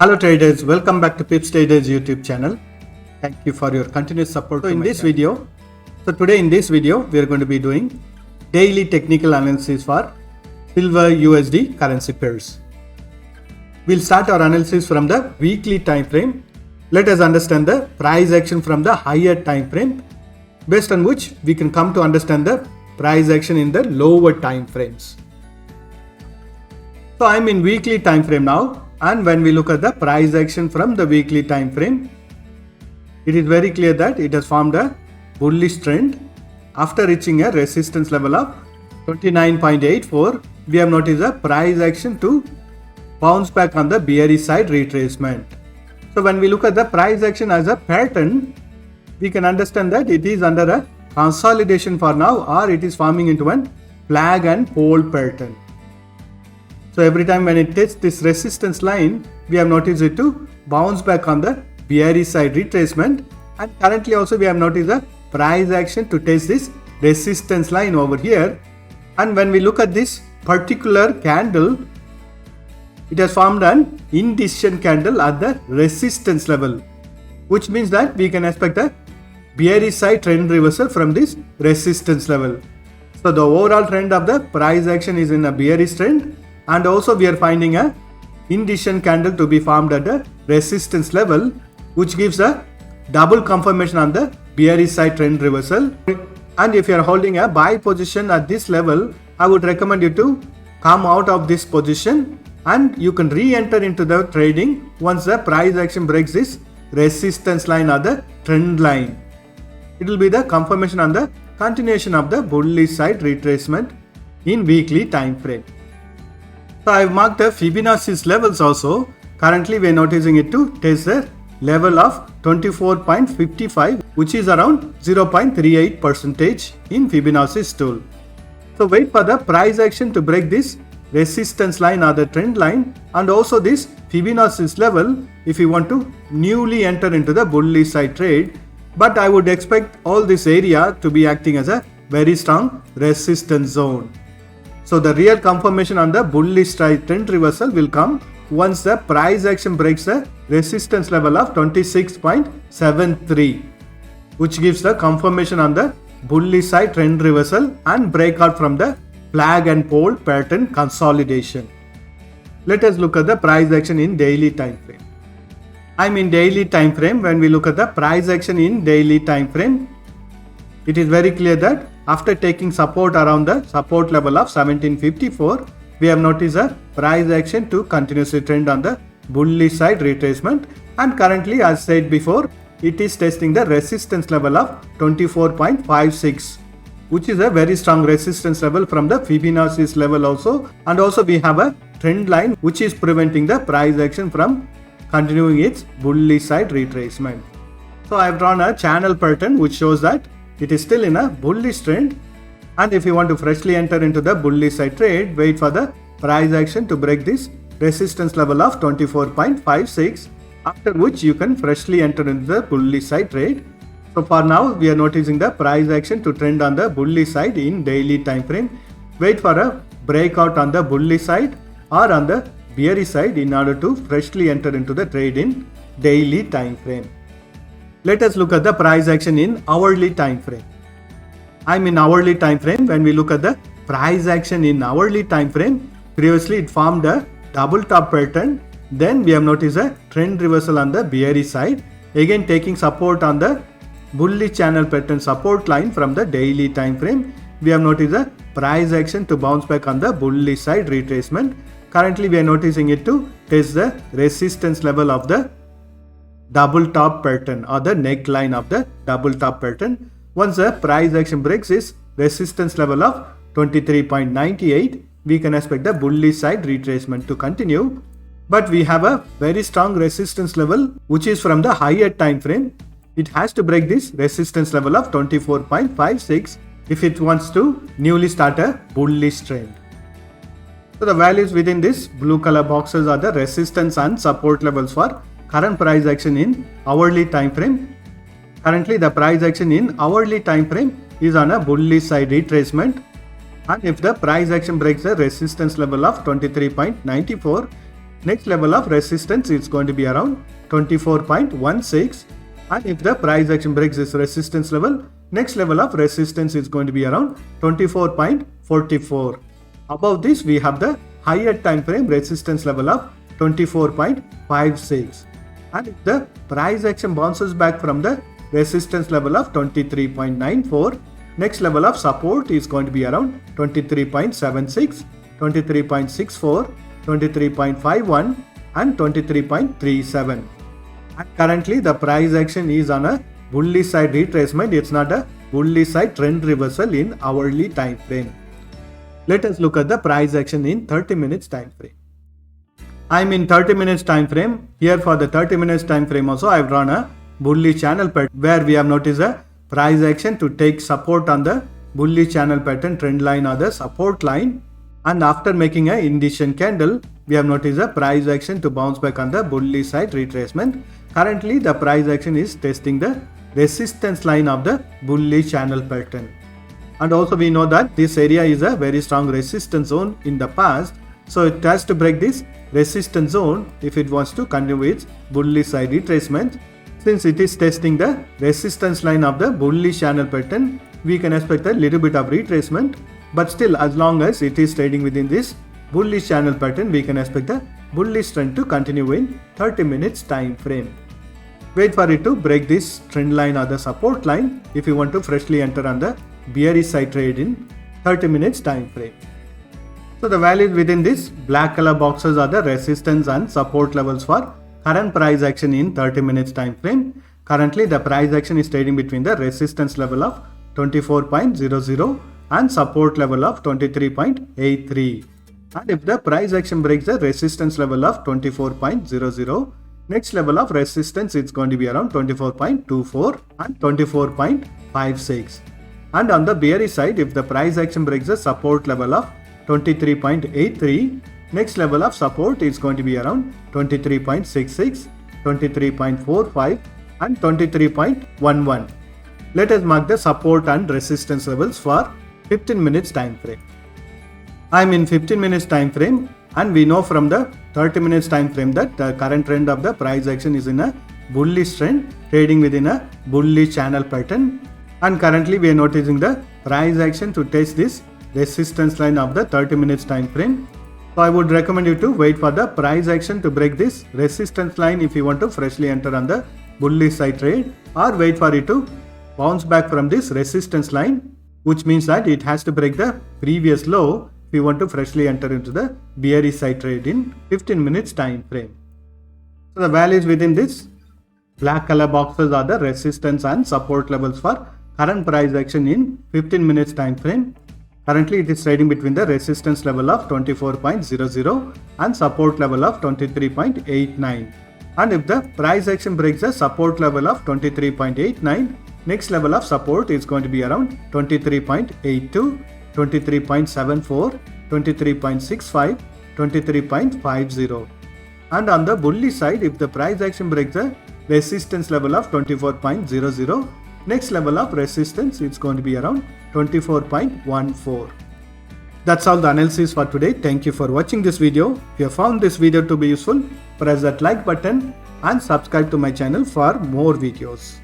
Hello traders, welcome back to Pips Traders YouTube channel. Thank you for your continuous support. Today in this video, we are going to be doing daily technical analysis for silver USD currency pairs. We'll start our analysis from the weekly time frame. Let us understand the price action from the higher time frame, based on which we can come to understand the price action in the lower time frames. So I'm in weekly time frame now, and when we look at the price action from the weekly time frame, it is very clear that it has formed a bullish trend. After reaching a resistance level of 29.84, we have noticed a price action to bounce back on the bearish side retracement. So when we look at the price action as a pattern, we can understand that it is under a consolidation for now, or it is forming into one flag and pole pattern. So every time when it tests this resistance line, we have noticed it to bounce back on the bearish side retracement, and currently also we have noticed a price action to test this resistance line over here. And when we look at this particular candle, it has formed an indecision candle at the resistance level, which means that we can expect a bearish side trend reversal from this resistance level. So the overall trend of the price action is in a bearish trend, and also we are finding a indecision candle to be formed at the resistance level, which gives a double confirmation on the bearish side trend reversal. And if you are holding a buy position at this level, I would recommend you to come out of this position and you can re-enter into the trading once the price action breaks this resistance line or the trend line. It will be the confirmation on the continuation of the bullish side retracement in weekly time frame. So I have marked the Fibonacci's levels also. Currently we are noticing it to test the level of 24.55, which is around 0.38% in Fibonacci's tool. So wait for the price action to break this resistance line or the trend line, and also this Fibonacci's level if you want to newly enter into the bullish side trade. But I would expect all this area to be acting as a very strong resistance zone. So the real confirmation on the bullish side trend reversal will come once the price action breaks the resistance level of 26.73, which gives the confirmation on the bullish side trend reversal and breakout from the flag and pole pattern consolidation. Let us look at the price action in daily time frame. I'm in daily time frame. When we look at the price action in daily time frame, it is very clear that after taking support around the support level of 1754, we have noticed a price action to continuously trend on the bullish side retracement, and currently, as said before, it is testing the resistance level of 24.56, which is a very strong resistance level from the Fibonacci's level also, and also we have a trend line which is preventing the price action from continuing its bullish side retracement. So I have drawn a channel pattern which shows that it is still in a bullish trend, and if you want to freshly enter into the bullish side trade, wait for the price action to break this resistance level of 24.56, after which you can freshly enter into the bullish side trade. So for now we are noticing the price action to trend on the bullish side in daily time frame. Wait for a breakout on the bullish side or on the bearish side in order to freshly enter into the trade in daily time frame. Let us look at the price action in hourly time frame. I'm in hourly time frame. When we look at the price action in hourly time frame, previously it formed a double top pattern. Then we have noticed a trend reversal on the bearish side, again taking support on the bullish channel pattern support line from the daily time frame. We have noticed a price action to bounce back on the bullish side retracement. Currently we are noticing it to test the resistance level of the double top pattern or the neckline of the double top pattern. Once the price action breaks this resistance level of 23.98, we can expect the bullish side retracement to continue. But we have a very strong resistance level which is from the higher time frame. It has to break this resistance level of 24.56 if it wants to newly start a bullish trend. So the values within this blue color boxes are the resistance and support levels for current price action in hourly time frame. Currently the price action in hourly time frame is on a bullish side retracement, and if the price action breaks the resistance level of 23.94, Next level of resistance is going to be around 24.16. And if the price action breaks this resistance level, next level of resistance is going to be around 24.44. Above this, we have the higher time frame resistance level of 24.56. And if the price action bounces back from the resistance level of 23.94, next level of support is going to be around 23.76, 23.64, 23.51 and 23.37. And currently the price action is on a bullish side retracement. It's not a bullish side trend reversal in hourly time frame. Let us look at the price action in 30 minutes time frame. I'm in 30 minutes time frame. Here for the 30 minutes time frame also I've drawn a bullish channel pattern where we have noticed a price action to take support on the bullish channel pattern trend line or the support line, and after making a indecision candle we have noticed a price action to bounce back on the bullish side retracement. Currently the price action is testing the resistance line of the bullish channel pattern, and also we know that this area is a very strong resistance zone in the past, so it has to break this resistance zone if it wants to continue its bullish side retracement. Since it is testing the resistance line of the bullish channel pattern, we can expect a little bit of retracement, but still as long as it is trading within this bullish channel pattern, we can expect the bullish trend to continue in 30 minutes time frame. Wait for it to break this trend line or the support line if you want to freshly enter on the bearish side trade in 30 minutes time frame. So the values within this black color boxes are the resistance and support levels for current price action in 30 minutes time frame. Currently the price action is trading between the resistance level of 24.00 and support level of 23.83. And if the price action breaks the resistance level of 24.00, next level of resistance is going to be around 24.24 and 24.56. And on the bearish side, if the price action breaks the support level of 23.83, next level of support is going to be around 23.66, 23.45 and 23.11. Let us mark the support and resistance levels for 15 minutes time frame. I am in 15 minutes time frame, and we know from the 30 minutes time frame that the current trend of the price action is in a bullish trend, trading within a bullish channel pattern, and currently we are noticing the price action to test this resistance line of the 30 minutes time frame. So I would recommend you to wait for the price action to break this resistance line if you want to freshly enter on the bullish side trade, or wait for it to bounce back from this resistance line, which means that it has to break the previous low if you want to freshly enter into the bearish side trade in 15 minutes time frame. So the values within this black color boxes are the resistance and support levels for current price action in 15 minutes time frame. Currently it is trading between the resistance level of 24.00 and support level of 23.89. And if the price action breaks the support level of 23.89, next level of support is going to be around 23.82, 23.74, 23.65, 23.50. And on the bullish side, if the price action breaks the resistance level of 24.00, next level of resistance is going to be around 24.14. That's all the analysis for today. Thank you for watching this video. If you have found this video to be useful, press that like button and subscribe to my channel for more videos.